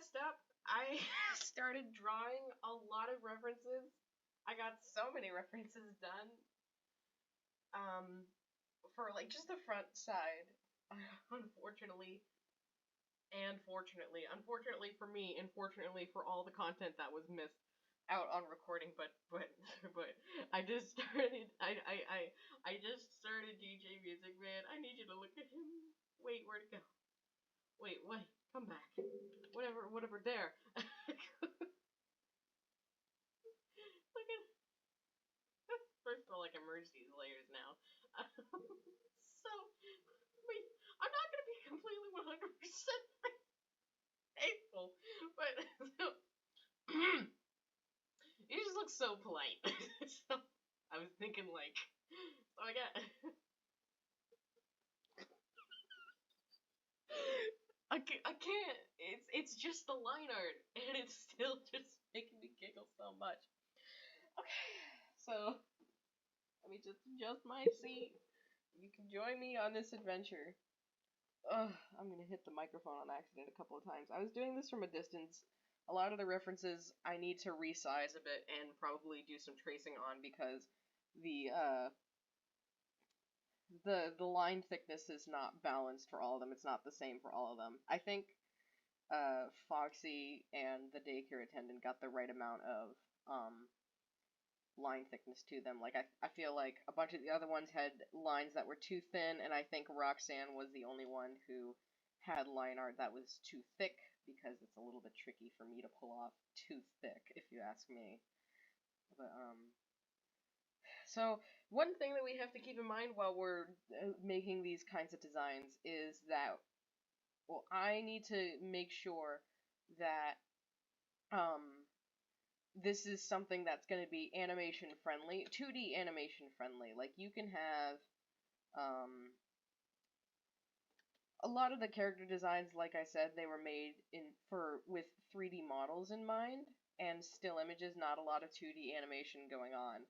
messed up. I started drawing a lot of references. I got so many references done. Um, for like just the front side. Unfortunately, and fortunately, unfortunately for me, and fortunately for all the content that was missed out on recording, but I just started I just started DJ Music Man. I need you to look at him. Wait, where'd it go? Wait, come back. Whatever, there. Look at first of all, I can merge these layers now. So, wait, I'm not gonna be completely 100% faithful, but so, you just look so polite. So, I was thinking like, so I got. I can't. It's just the line art, and it's still just making me giggle so much. Okay, so let me just adjust my seat. You can join me on this adventure. Ugh, I'm gonna hit the microphone on accident a couple of times. I was doing this from a distance. A lot of the references I need to resize a bit and probably do some tracing on because the uh the line thickness is not balanced for all of them. It's not the same for all of them. I think Foxy and the daycare attendant got the right amount of line thickness to them. Like I feel like a bunch of the other ones had lines that were too thin, and I think Roxanne was the only one who had line art that was too thick because it's a little bit tricky for me to pull off too thick, if you ask me. But so one thing that we have to keep in mind while we're making these kinds of designs is that well, I need to make sure that this is something that's going to be animation friendly, 2D animation friendly. Like you can have a lot of the character designs, like I said, they were made with 3D models in mind and still images, not a lot of 2D animation going on.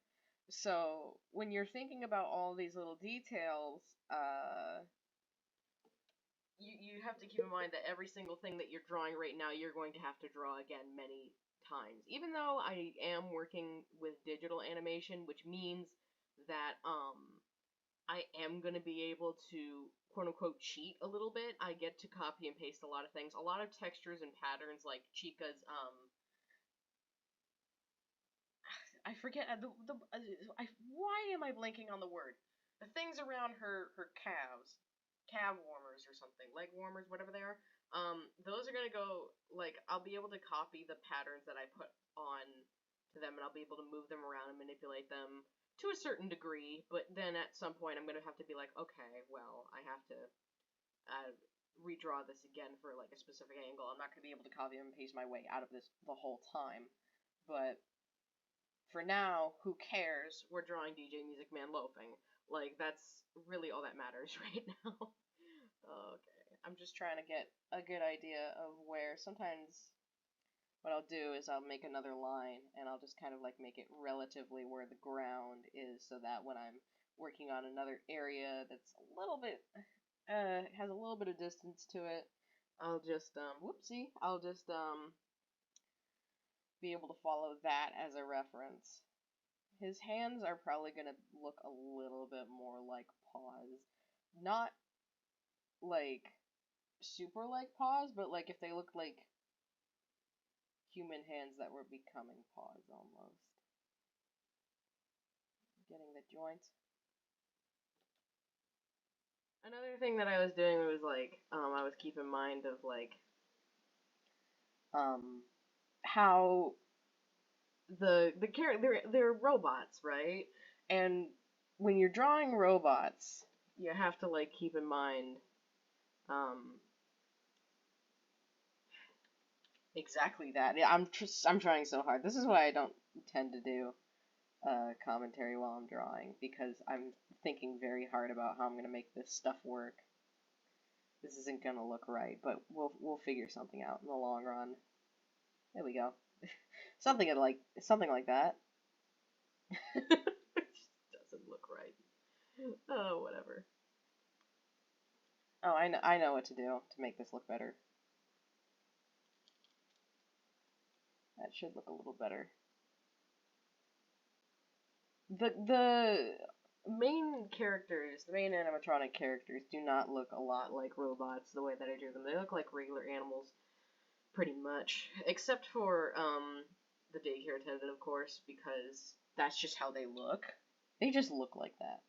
So when you're thinking about all these little details, you have to keep in mind that every single thing that you're drawing right now, you're going to have to draw again many times. Even though I am working with digital animation, which means that I am going to be able to quote unquote cheat a little bit. I get to copy and paste a lot of things, a lot of textures and patterns like Chica's I forget why am I blanking on the word? The things around her calves, calf warmers or something, leg warmers, whatever they are. Those are gonna go like I'll be able to copy the patterns that I put on to them, and I'll be able to move them around and manipulate them to a certain degree. But then at some point, I'm gonna have to be like, okay, well, I have to uh, redraw this again for like a specific angle. I'm not gonna be able to copy and paste my way out of this the whole time, but for now, who cares? We're drawing DJ Music Man loafing. Like, that's really all that matters right now. Okay. I'm just trying to get a good idea of where sometimes what I'll do is I'll make another line and I'll just kind of like make it relatively where the ground is so that when I'm working on another area that's a little bit, has a little bit of distance to it, I'll just, whoopsie, I'll just, be able to follow that as a reference. His hands are probably going to look a little bit more like paws. Not like super like paws, but like if they looked like human hands that were becoming paws almost. Getting the joints. Another thing that I was doing was like, I was keeping in mind of like, how they're robots, right? And when you're drawing robots, you have to like keep in mind um exactly that. Yeah, I'm trying so hard. This is why I don't tend to do commentary while I'm drawing because I'm thinking very hard about how I'm gonna make this stuff work. This isn't gonna look right, but we'll figure something out in the long run. There we go. Something like that. It doesn't look right. Oh, whatever. Oh, I know what to do to make this look better. That should look a little better. The main characters, the main animatronic characters, do not look a lot like robots the way that I drew them. They look like regular animals, pretty much, except for the daycare attendant, of course, because that's just how they look. They just look like that.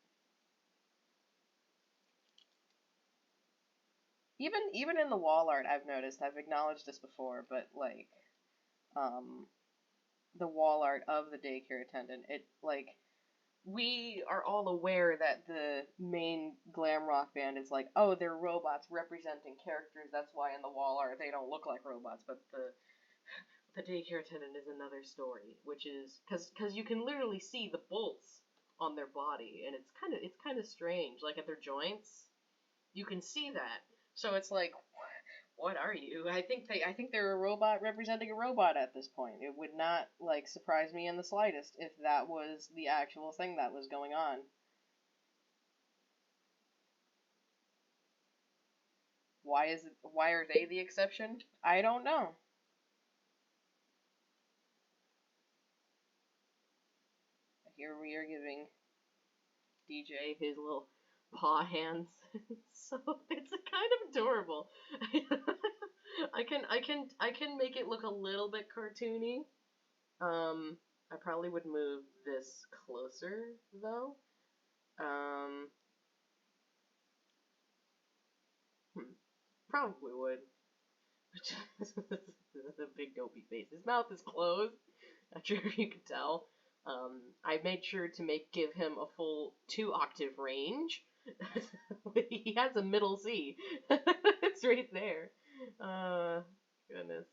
Even in the wall art, I've noticed, I've acknowledged this before, but like, the wall art of the daycare attendant, it like, we are all aware that the main glam rock band is like, oh, they're robots representing characters. That's why in the wall art they don't look like robots. But the daycare attendant is another story, which is because you can literally see the bolts on their body, and it's kind of strange. Like at their joints, you can see that. So it's like, what are you? I think they're a robot representing a robot at this point. It would not like surprise me in the slightest if that was the actual thing that was going on. Why are they the exception? I don't know. Here we are giving DJ his little paw hands. So it's kind of adorable. I can make it look a little bit cartoony. I probably would move this closer though. Um, Probably would. The big dopey face. His mouth is closed. Not sure if you can tell. I made sure to give him a full 2-octave range. He has a middle C. It's right there. Goodness.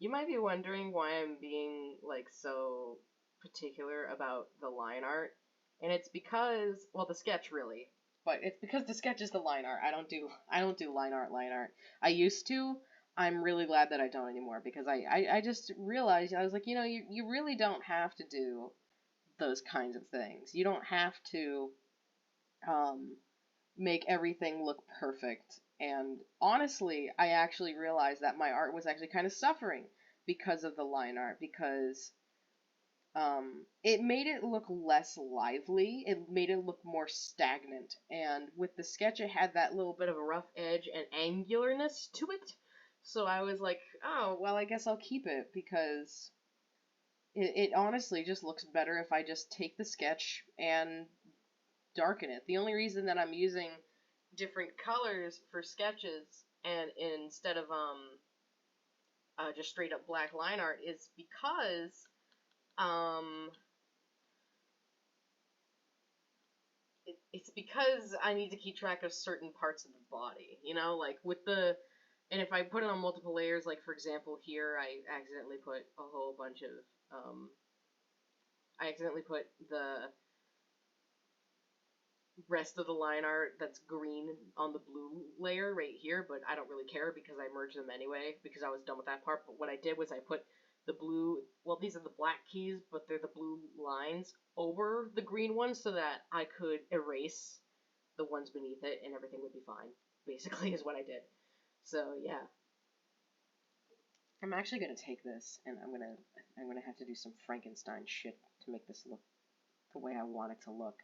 You might be wondering why I'm being like so particular about the line art, and it's because, well, the sketch really, but it's because the sketch is the line art. I don't do line art. I used to. I'm really glad that I don't anymore because I just realized, I was like, you really don't have to do those kinds of things. You don't have to make everything look perfect. And honestly, I actually realized that my art was actually kind of suffering because of the line art, because it made it look less lively. It made it look more stagnant. And with the sketch, it had that little bit of a rough edge and angularness to it. So I was like, oh, well, I guess I'll keep it, because it honestly just looks better if I just take the sketch and darken it. The only reason that I'm using different colors for sketches and instead of just straight up black line art is because it's because I need to keep track of certain parts of the body, like with the, and if I put it on multiple layers, like for example here, I accidentally put a whole bunch of, I accidentally put the rest of the line art that's green on the blue layer right here, but I don't really care because I merged them anyway because I was done with that part. But what I did was I put the blue, well, these are the black keys, but they're the blue lines over the green ones so that I could erase the ones beneath it and everything would be fine, basically, is what I did. So yeah, I'm actually gonna take this and I'm gonna have to do some Frankenstein shit to make this look the way I want it to look.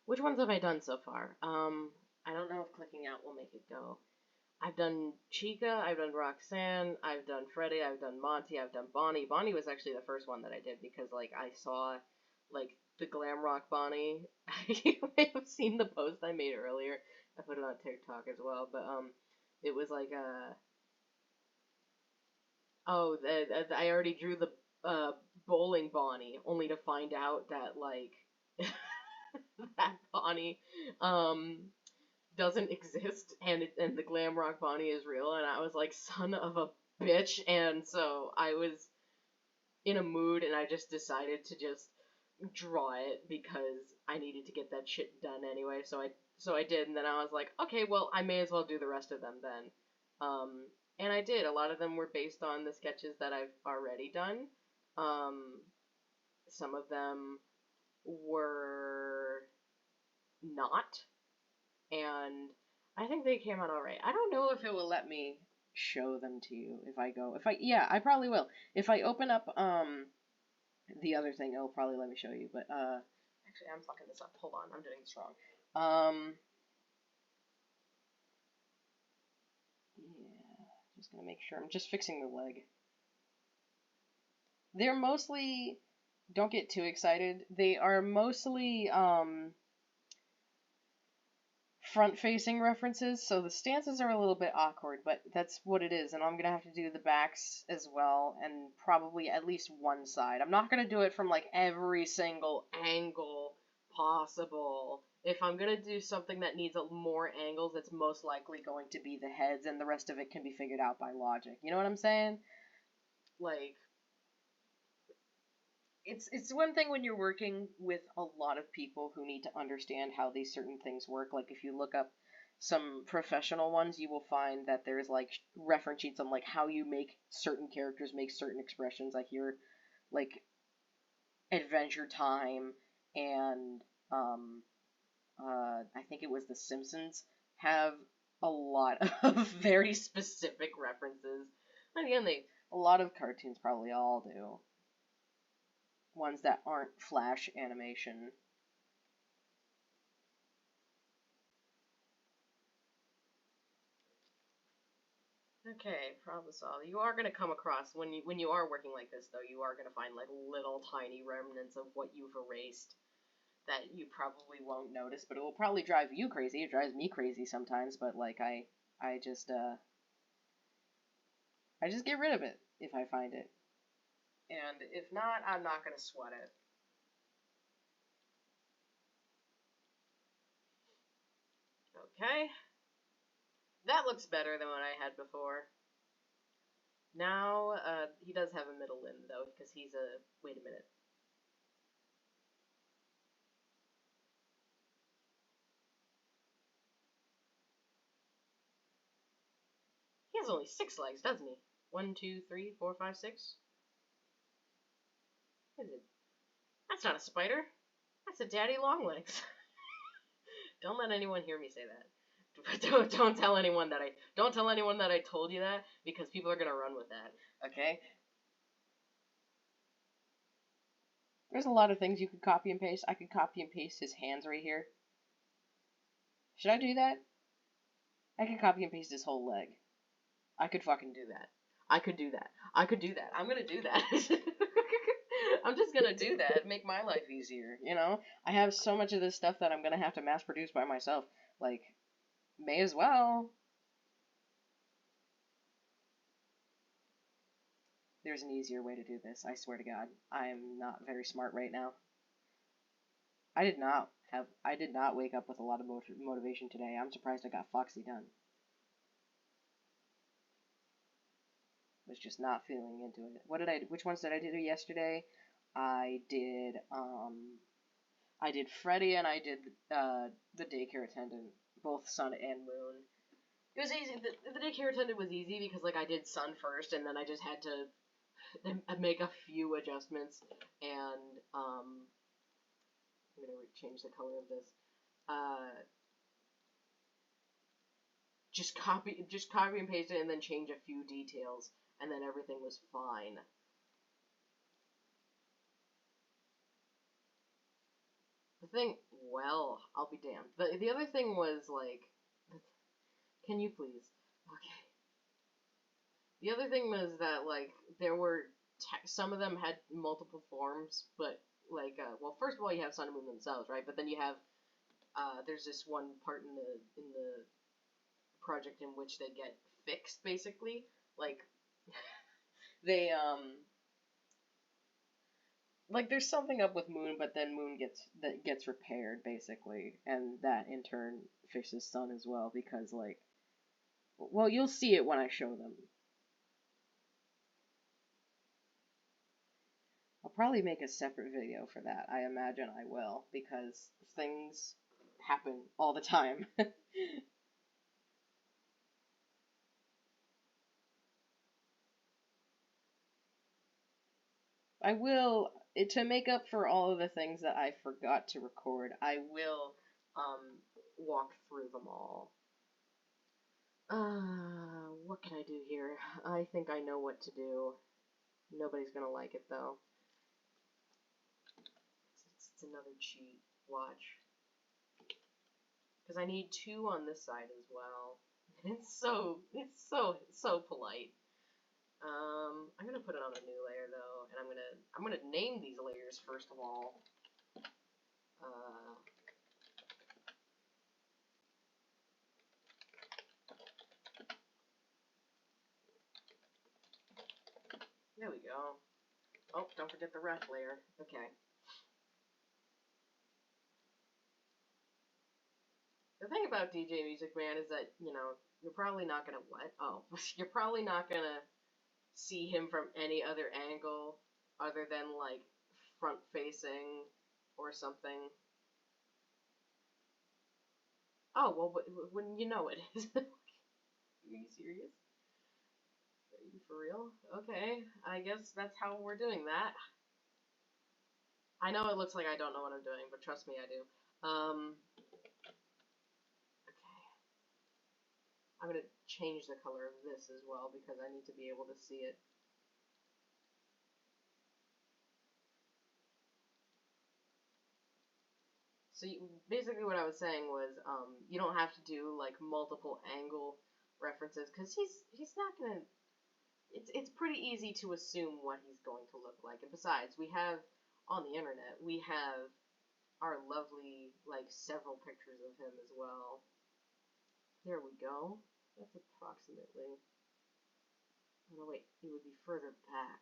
Which ones have I done so far? I don't know if clicking out will make it go. I've done Chica, I've done Roxanne, I've done Freddy, I've done Monty, I've done Bonnie. Bonnie was actually the first one that I did because, like, I saw, like, the glam rock Bonnie. You may have seen the post I made earlier. I put it on TikTok as well, but, it was like, I already drew the, bowling Bonnie, only to find out that, like, that Bonnie doesn't exist and the glam rock Bonnie is real, and I was like, son of a bitch. And so I was in a mood and I just decided to just draw it because I needed to get that shit done anyway. So I did, and then I was like, okay, well, I may as well do the rest of them then. And I did. A lot of them were based on the sketches that I've already done. Some of them were not. and I think they came out alright. I don't know if it will let me show them to you if I go. Yeah, I probably will. If I open up the other thing, it'll probably let me show you. But actually, I'm fucking this up. Hold on, I'm doing this wrong. Yeah, just gonna make sure. I'm just fixing the leg. They're mostly. Don't get too excited. They are mostly front-facing references, so the stances are a little bit awkward, but that's what it is, and I'm gonna have to do the backs as well, and probably at least one side. I'm not gonna do it from, like, every single angle possible. If I'm gonna do something that needs more angles, it's most likely going to be the heads, and the rest of it can be figured out by logic. You know what I'm saying? Like, it's one thing when you're working with a lot of people who need to understand how these certain things work. Like if you look up some professional ones, you will find that there's like reference sheets on like how you make certain characters make certain expressions. I hear like Adventure Time and I think it was The Simpsons have a lot of very specific references. And again, a lot of cartoons probably all do. Ones that aren't Flash animation. Okay, problem solved. You are gonna come across when you are working like this though, you are gonna find like little tiny remnants of what you've erased that you probably won't notice, but it will probably drive you crazy. It drives me crazy sometimes, but like I just get rid of it if I find it. And if not, I'm not gonna sweat it. Okay. That looks better than what I had before. Now, he does have a middle limb, though, because he's a... Wait a minute. He has only 6 legs, doesn't he? 1, 2, 3, 4, 5, 6? Is it? That's not a spider. That's a daddy long legs. Don't let anyone hear me say that. Don't tell anyone that I told you that, because people are gonna run with that. Okay? There's a lot of things you could copy and paste. I could copy and paste his hands right here. Should I do that? I could copy and paste his whole leg. I could fucking do that. I could do that. I could do that. I'm gonna do that. I'm just gonna do that. Make my life easier, you know? I have so much of this stuff that I'm gonna have to mass produce by myself. Like, may as well. There's an easier way to do this, I swear to God. I'm not very smart right now. I did not wake up with a lot of motivation today. I'm surprised I got Foxy done. Was just not feeling into it. Which ones did I do yesterday? I did Freddy and I did the daycare attendant, both Sun and Moon. It was easy. The daycare attendant was easy because like I did Sun first, and then I just had to make a few adjustments. And I'm gonna change the color of this. Just copy and paste it, and then change a few details, and then everything was fine. The thing, well, I'll be damned. The other thing was like, can you please? Okay. The other thing was that like there were some of them had multiple forms, but like well, first of all you have Sun and Moon themselves, right? But then you have there's this one part in the project in which they get fixed basically, like they like there's something up with Moon, but then Moon gets repaired basically, and that in turn fixes Sun as well because like, well, you'll see it when I show them. I'll probably make a separate video for that. I imagine I will, because things happen all the time. I will, to make up for all of the things that I forgot to record, I will walk through them all. What can I do here? I think I know what to do. Nobody's gonna like it though. It's another cheat. Watch. Because I need 2 on this side as well. It's so polite. I'm gonna put it on a new layer though, and I'm gonna name these layers first of all. There we go. Oh, don't forget the ref layer. Okay. The thing about DJ Music Man is that, you know, you're probably not gonna you're probably not gonna see him from any other angle other than like front facing or something. Oh, well, wouldn't you know it? Are you serious? Are you for real? Okay, I guess that's how we're doing that. I know it looks like I don't know what I'm doing, but trust me, I do. Okay. I'm gonna change the color of this as well because I need to be able to see it. So basically what I was saying was, you don't have to do like multiple angle references because he's not gonna. It's pretty easy to assume what he's going to look like. And besides, we have on the internet we have our lovely like several pictures of him as well. There we go. That's approximately. Oh, no, wait, it would be further back.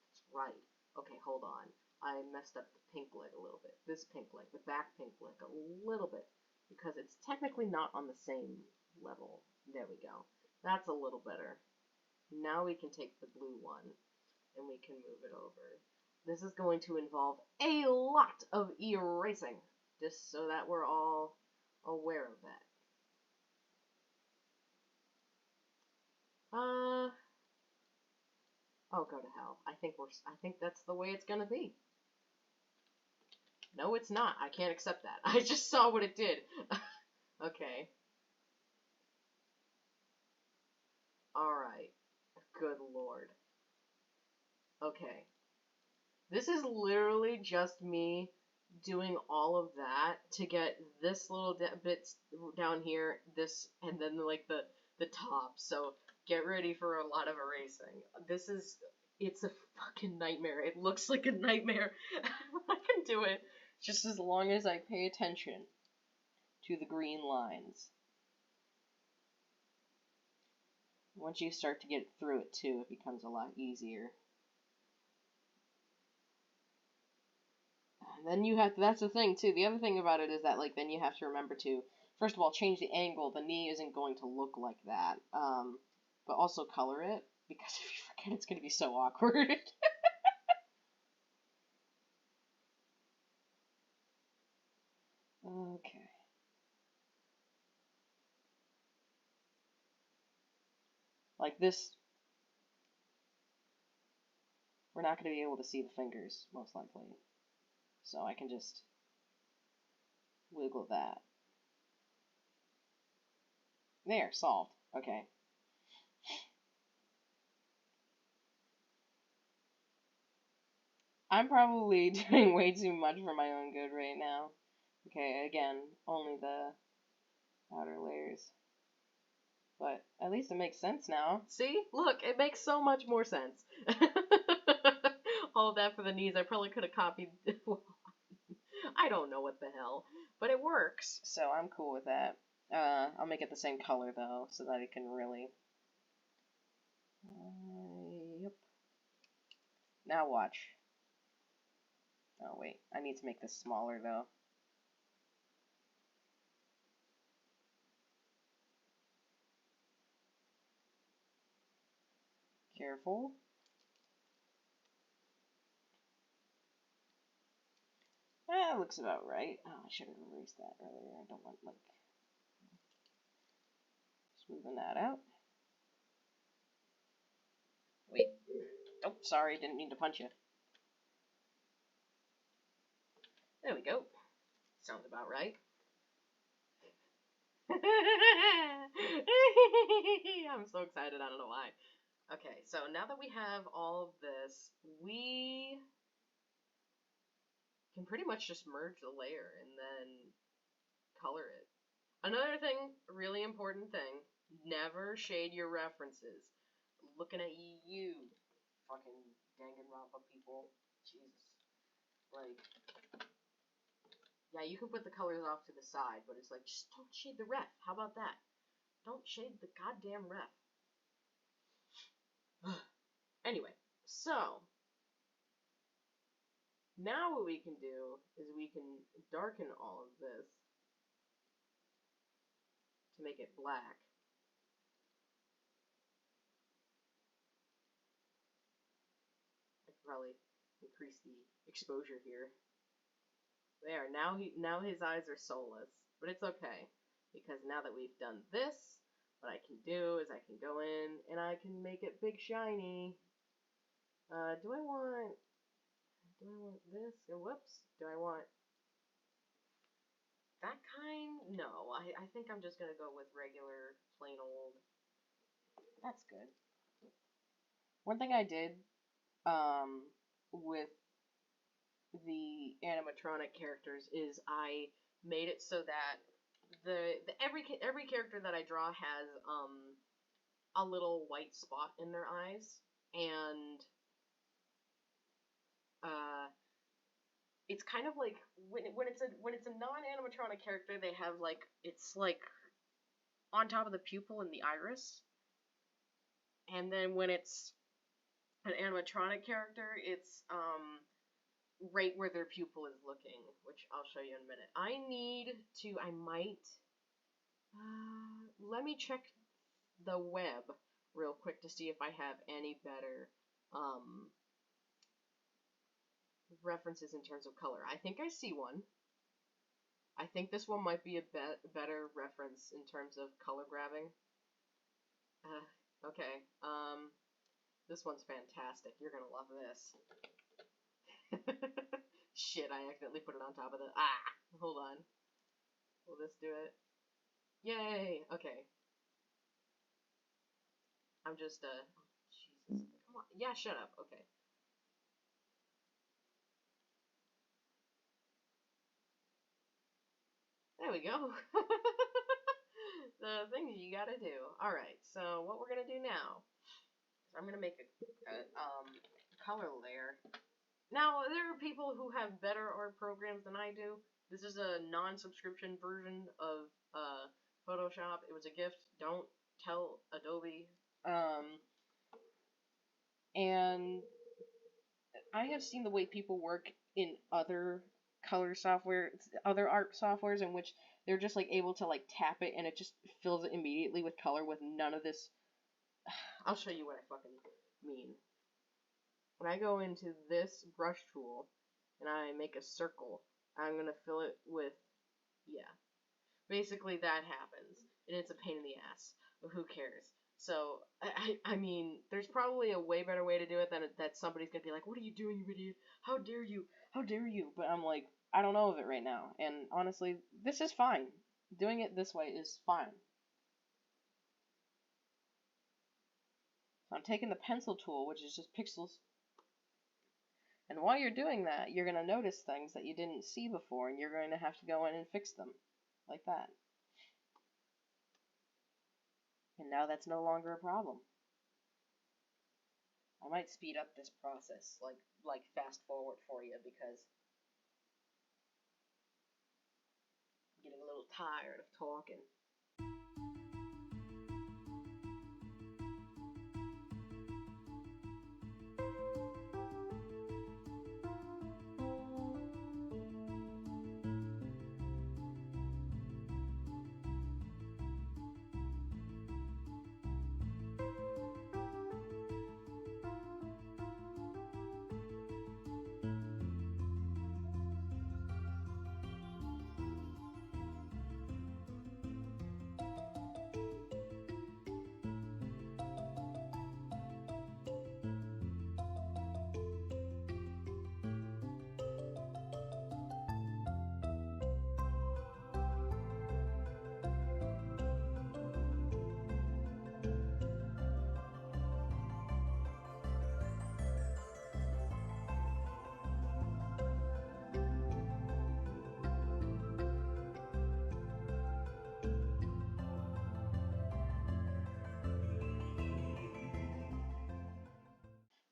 That's right. Okay, hold on. I messed up the pink leg a little bit. This pink leg, the back pink leg, a little bit. Because it's technically not on the same level. There we go. That's a little better. Now we can take the blue one, and we can move it over. This is going to involve a lot of erasing, just so that we're all aware of that. Oh, go to hell. I think that's the way it's gonna be. No, it's not. I can't accept that. I just saw what it did. Okay. Alright. Good lord. Okay. This is literally just me doing all of that to get this little bit down here, this, and then like the top. So get ready for a lot of erasing. It's a fucking nightmare. It looks like a nightmare. I can do it just as long as I pay attention to the green lines. Once you start to get through it too, it becomes a lot easier. And then you have to, that's the thing too. The other thing about it is that like then you have to remember to first of all change the angle. The knee isn't going to look like that. But also color it because if you forget, it's going to be so awkward. Okay. Like this, we're not going to be able to see the fingers most likely. So I can just wiggle that. There, solved. Okay. I'm probably doing way too much for my own good right now. Okay, again, only the outer layers. But at least it makes sense now. See? Look, it makes so much more sense. All of that for the knees. I probably could have copied. I don't know what the hell. But it works. So I'm cool with that. I'll make it the same color, though, so that it can really... yep. Now watch. Oh, wait. I need to make this smaller, though. Careful. That looks about right. Oh, I should have erased that earlier. I don't want, like... Smoothing that out. Wait. Oh, sorry. Didn't mean to punch you. There we go. Sounds about right. I'm so excited, I don't know why. Okay, so now that we have all of this, we can pretty much just merge the layer and then color it. Another thing, really important thing, never shade your references. Looking at you, fucking Danganronpa people. Jesus. Like, yeah, you can put the colors off to the side, but it's like, just don't shade the ref. How about that? Don't shade the goddamn ref. Anyway, so now what we can do is we can darken all of this to make it black. I could probably increase the exposure here. There, now his eyes are soulless, but it's okay because now that we've done this, what I can do is I can go in and I can make it big shiny. Do I want this? Whoops. Do I want that kind? No, I think I'm just gonna go with regular, plain old. That's good. One thing I did, with the animatronic characters is I made it so that every character that I draw has a little white spot in their eyes, and it's kind of like when it's a non-animatronic character, they have like it's like on top of the pupil and the iris, and then when it's an animatronic character, it's right where their pupil is looking, which I'll show you in a minute. I might, let me check the web real quick to see if I have any better, references in terms of color. I think I see one. I think this one might be a better reference in terms of color grabbing. Okay, this one's fantastic. You're gonna love this. Shit, I accidentally put it on top of the... Hold on. Will this do it? Yay! Okay. I'm just, Jesus. Come on. Yeah, shut up. Okay. There we go. The things you gotta do. Alright, so what we're gonna do now is I'm gonna make a color layer. Now, there are people who have better art programs than I do. This is a non-subscription version of Photoshop. It was a gift. Don't tell Adobe. And I have seen the way people work in other color software, other art softwares, in which they're just like able to like tap it and it just fills it immediately with color with none of this. I'll show you what I fucking mean. When I go into this brush tool and I make a circle, I'm gonna fill it with, yeah. Basically that happens, and it's a pain in the ass, but who cares? So, I mean, there's probably a way better way to do it than that somebody's gonna be like, what are you doing, you idiot? How dare you? How dare you? But I'm like, I don't know of it right now, and honestly, this is fine. Doing it this way is fine. So I'm taking the pencil tool, which is just pixels, and while you're doing that, you're going to notice things that you didn't see before, and you're going to have to go in and fix them, like that. And now that's no longer a problem. I might speed up this process, like fast forward for you, because I'm getting a little tired of talking.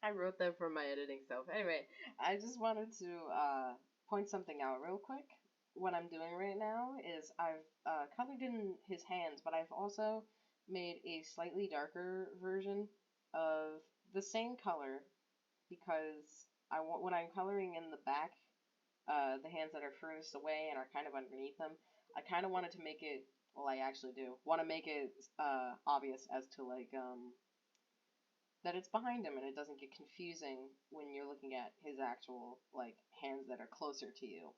I wrote that for my editing self. Anyway, I just wanted to point something out real quick. What I'm doing right now is I've colored in his hands, but I've also made a slightly darker version of the same color because I want when I'm coloring in the back, the hands that are furthest away and are kind of underneath them. I kind of wanted to make it. Well, I actually do want to make it obvious as to like that it's behind him and it doesn't get confusing when you're looking at his actual like hands that are closer to you.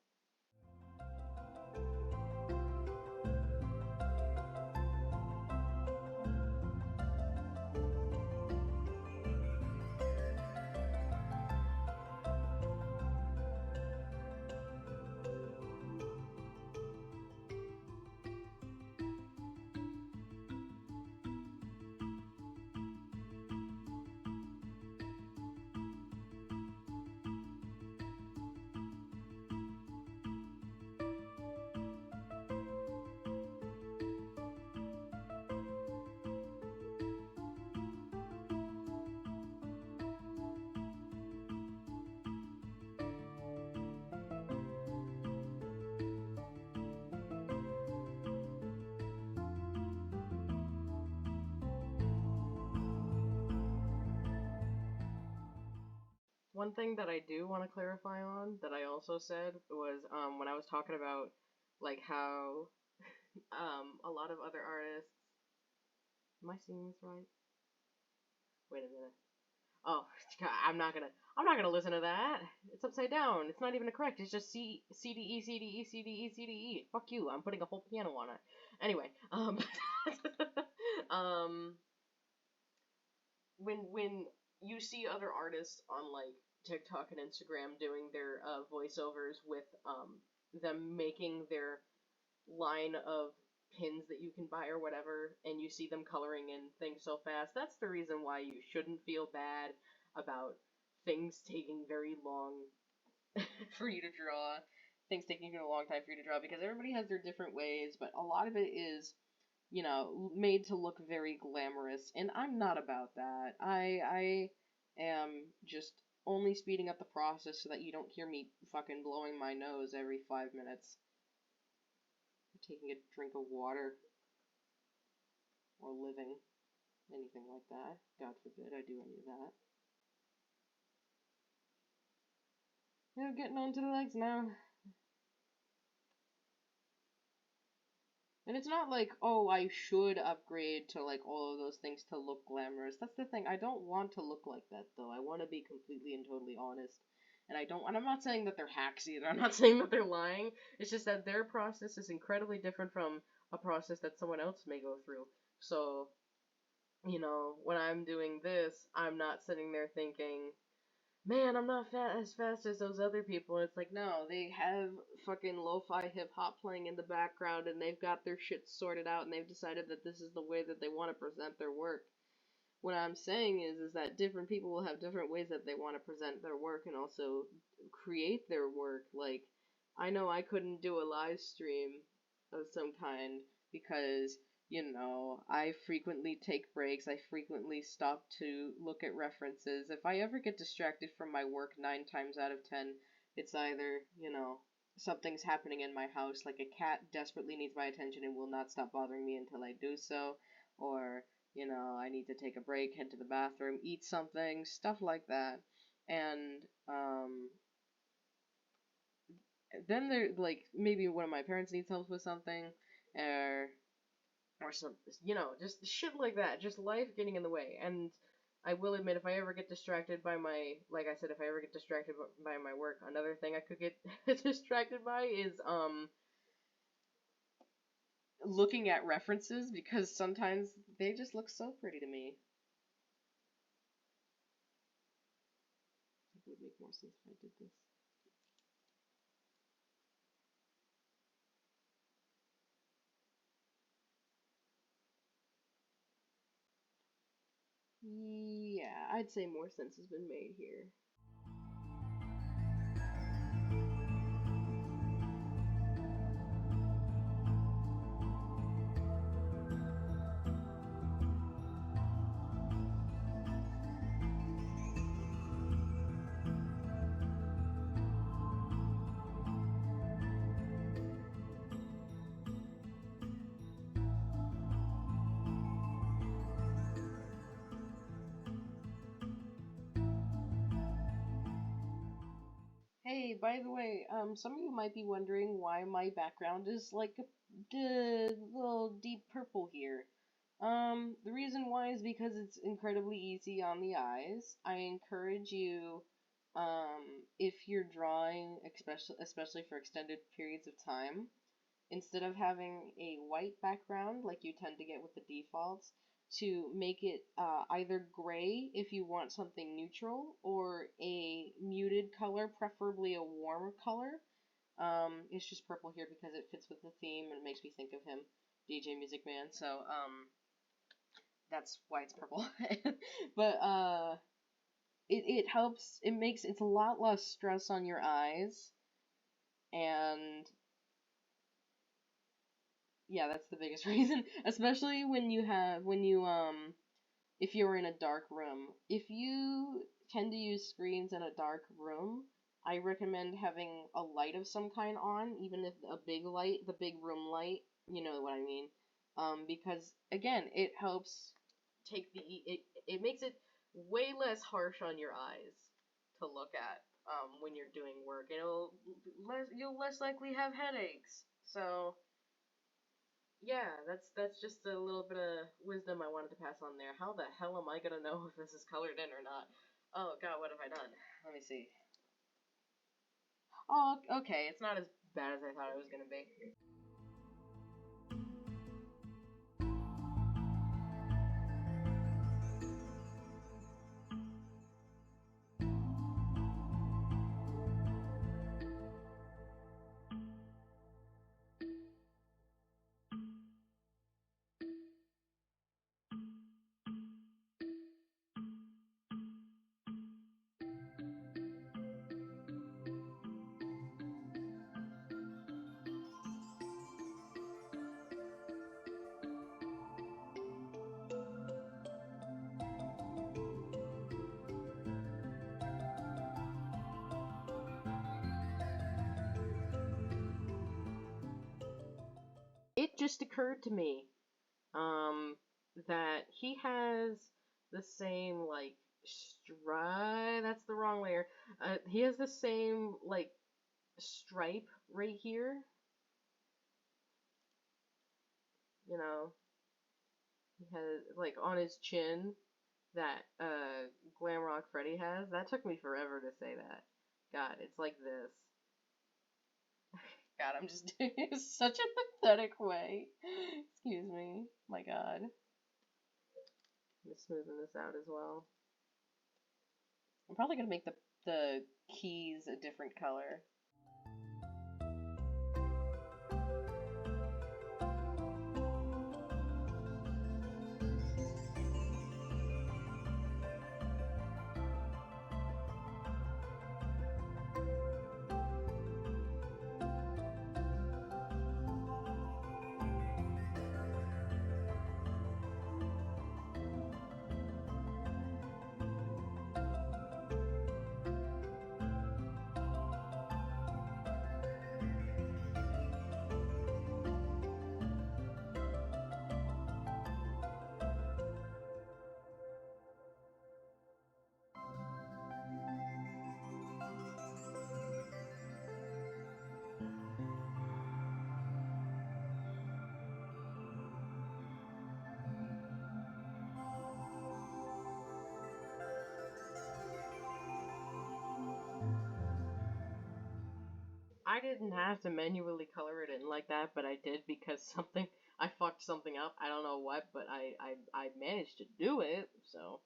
One thing that I do want to clarify on that I also said was when I was talking about like how a lot of other artists. Am I seeing this right? Wait a minute. Oh, I'm not gonna listen to that. It's upside down. It's not even correct. It's just C D E C D E C D E C D E. Fuck you. I'm putting a whole piano on it. Anyway, um, when you see other artists on like TikTok and Instagram doing their voiceovers with them making their line of pins that you can buy or whatever, and you see them coloring in things so fast, that's the reason why you shouldn't feel bad about things taking very long for you to draw. Things taking a long time for you to draw because everybody has their different ways, but a lot of it is, you know, made to look very glamorous, and I'm not about that. I am just only speeding up the process so that you don't hear me fucking blowing my nose every 5 minutes. Taking a drink of water or living, anything like that. God forbid I do any of that. Yeah, getting on to the legs now. And it's not like, oh, I should upgrade to like all of those things to look glamorous. That's the thing. I don't want to look like that though. I want to be completely and totally honest. And I'm not saying that they're hacks either. I'm not saying that they're lying. It's just that their process is incredibly different from a process that someone else may go through. So, you know, when I'm doing this, I'm not sitting there thinking, man, I'm not as fast as those other people. It's like, no, they have fucking lo-fi hip-hop playing in the background, and they've got their shit sorted out, and they've decided that this is the way that they want to present their work. What I'm saying is that different people will have different ways that they want to present their work and also create their work. Like, I know I couldn't do a live stream of some kind because, you know, I frequently take breaks. I frequently stop to look at references. If I ever get distracted from my work 9 times out of 10, it's either, you know, something's happening in my house, like a cat desperately needs my attention and will not stop bothering me until I do so, or, you know, I need to take a break, head to the bathroom, eat something, stuff like that. And, then there, like, maybe one of my parents needs help with something, or, or some, you know, just shit like that, just life getting in the way. And I will admit, if I ever get distracted by my, like I said, if I ever get distracted by my work, another thing I could get distracted by is, looking at references, because sometimes they just look so pretty to me. It would make more sense if I did this. Yeah, I'd say more sense has been made here. Hey, by the way, some of you might be wondering why my background is like a little deep purple here. The reason why is because it's incredibly easy on the eyes. I encourage you, if you're drawing, especially for extended periods of time, instead of having a white background like you tend to get with the defaults, to make it either gray if you want something neutral, or a muted color, preferably a warmer color. It's just purple here because it fits with the theme and it makes me think of him, DJ Music Man. So that's why it's purple. But it helps. It's a lot less stress on your eyes, and yeah, that's the biggest reason. Especially if you're in a dark room. If you tend to use screens in a dark room, I recommend having a light of some kind on, even if a big light, the big room light, you know what I mean. Because again, it helps take it makes it way less harsh on your eyes to look at when you're doing work. You'll less likely have headaches. So yeah, that's just a little bit of wisdom I wanted to pass on there. How the hell am I gonna know if this is colored in or not? Oh god, what have I done? Let me see. Oh, okay, it's not as bad as I thought it was gonna be. It just occurred to me, um, that he has the same, like, that's the wrong layer. He has the same, like, stripe right here, you know, he has, like, on his chin, that, Glamrock Freddy has. That took me forever to say that. God, it's like this. God, I'm just doing it in such a pathetic way. Excuse me. My god. I'm just smoothing this out as well. I'm probably gonna make the keys a different color. I didn't have to manually color it in like that, but I did because I fucked something up. I don't know what, but I managed to do it, so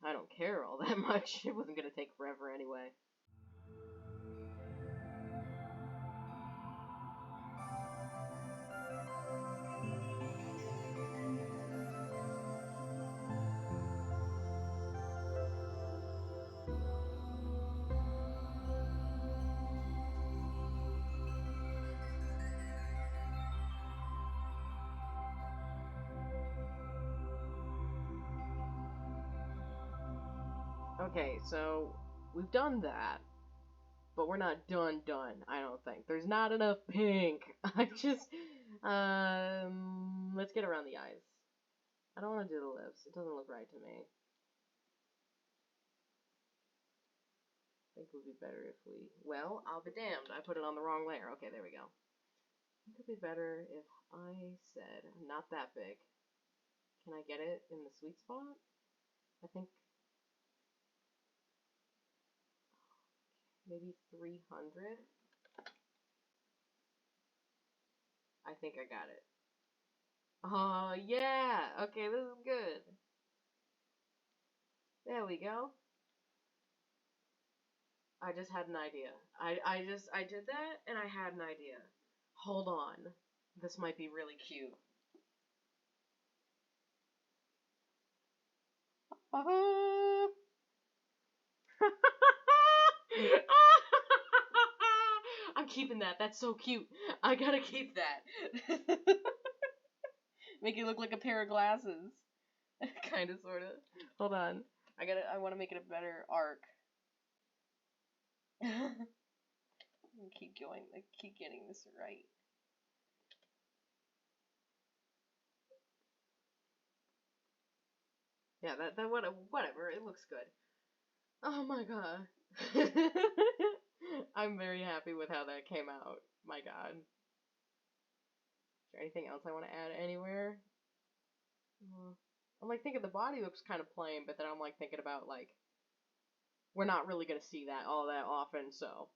I don't care all that much. It wasn't gonna take forever anyway. Okay, so we've done that, but we're not done, I don't think. There's not enough pink. Let's get around the eyes. I don't want to do the lips. It doesn't look right to me. think it would be better if we... Well, I'll be damned. I put it on the wrong layer. Okay, there we go. I think it would be better if I said, not that big. Can I get it in the sweet spot? I think maybe 300. I think I got it. Oh, yeah. Okay, this is good. There we go. I just had an idea. I did that and I had an idea. Hold on. This might be really cute. I'm keeping that. That's so cute. I gotta keep that. Make it look like a pair of glasses. Kinda, sorta. Hold on. I wanna make it a better arc. Keep going. I keep getting this right. Yeah, that whatever. It looks good. Oh my god. I'm very happy with how that came out. My god. Is there anything else I want to add anywhere? I'm like thinking the body looks kind of plain, but then I'm like thinking about like we're not really gonna see that all that often, so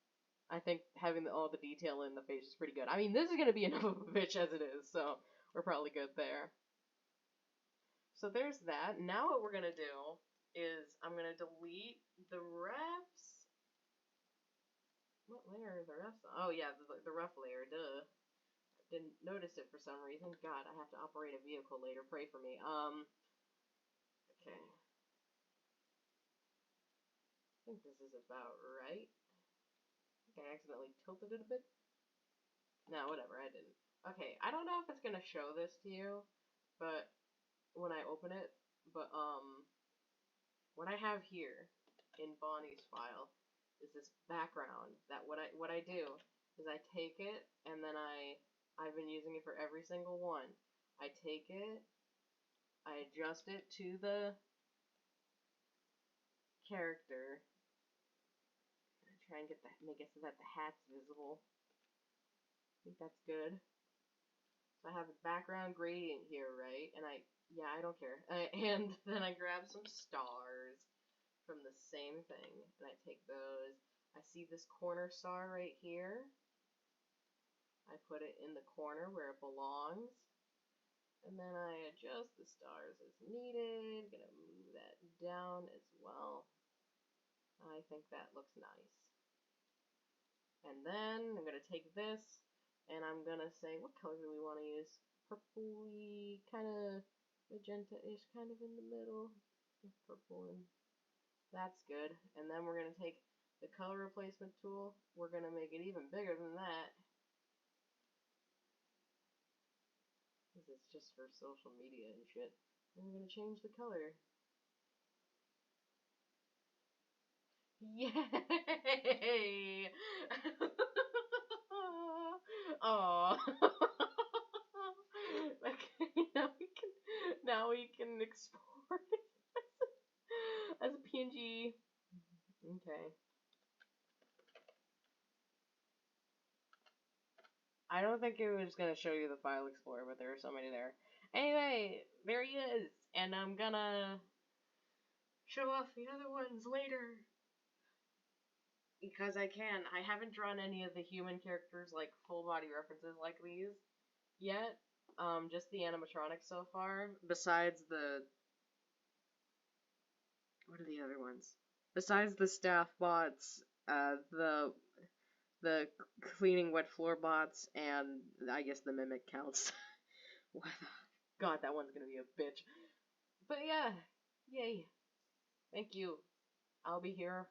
I think having all the detail in the face is pretty good. I mean, this is gonna be enough of a bitch as it is, so we're probably good there. So there's that. Now what we're gonna do is I'm gonna delete the refs. What layer are the refs on? Oh yeah, the rough layer, duh. Didn't notice it for some reason. God, I have to operate a vehicle later. Pray for me. Okay. I think this is about right. I think I accidentally tilted it a bit. No, whatever, I didn't. Okay, I don't know if it's gonna show this to you, but when I open it, but what I have here in Bonnie's file is this background that what I do is I take it and then I've been using it for every single one. I take it, I adjust it to the character. I try and make it so that the hat's visible. I think that's good. So I have a background gradient here, right? And I don't care. And then I grab some stars from the same thing, and I take those. I see this corner star right here. I put it in the corner where it belongs. And then I adjust the stars as needed. Gonna move that down as well. I think that looks nice. And then I'm gonna take this and I'm gonna say, what color do we want to use? Purpley, kind of magenta-ish, kind of in the middle. Purple, and that's good. And then we're gonna take the color replacement tool. We're gonna make it even bigger than that. Because it's just for social media and shit. And we're gonna change the color. Yay! Aww. Okay, now we can export it as a PNG. Okay. I don't think it was gonna show you the file explorer, but there are so many there. Anyway, there he is, and I'm gonna show off the other ones later. Because I can. I haven't drawn any of the human characters, like, full body references like these yet. Just the animatronics so far. Besides the... What are the other ones? Besides the staff bots, the cleaning wet floor bots, and I guess the mimic counts. God, that one's gonna be a bitch. But yeah, yay. Thank you. I'll be here.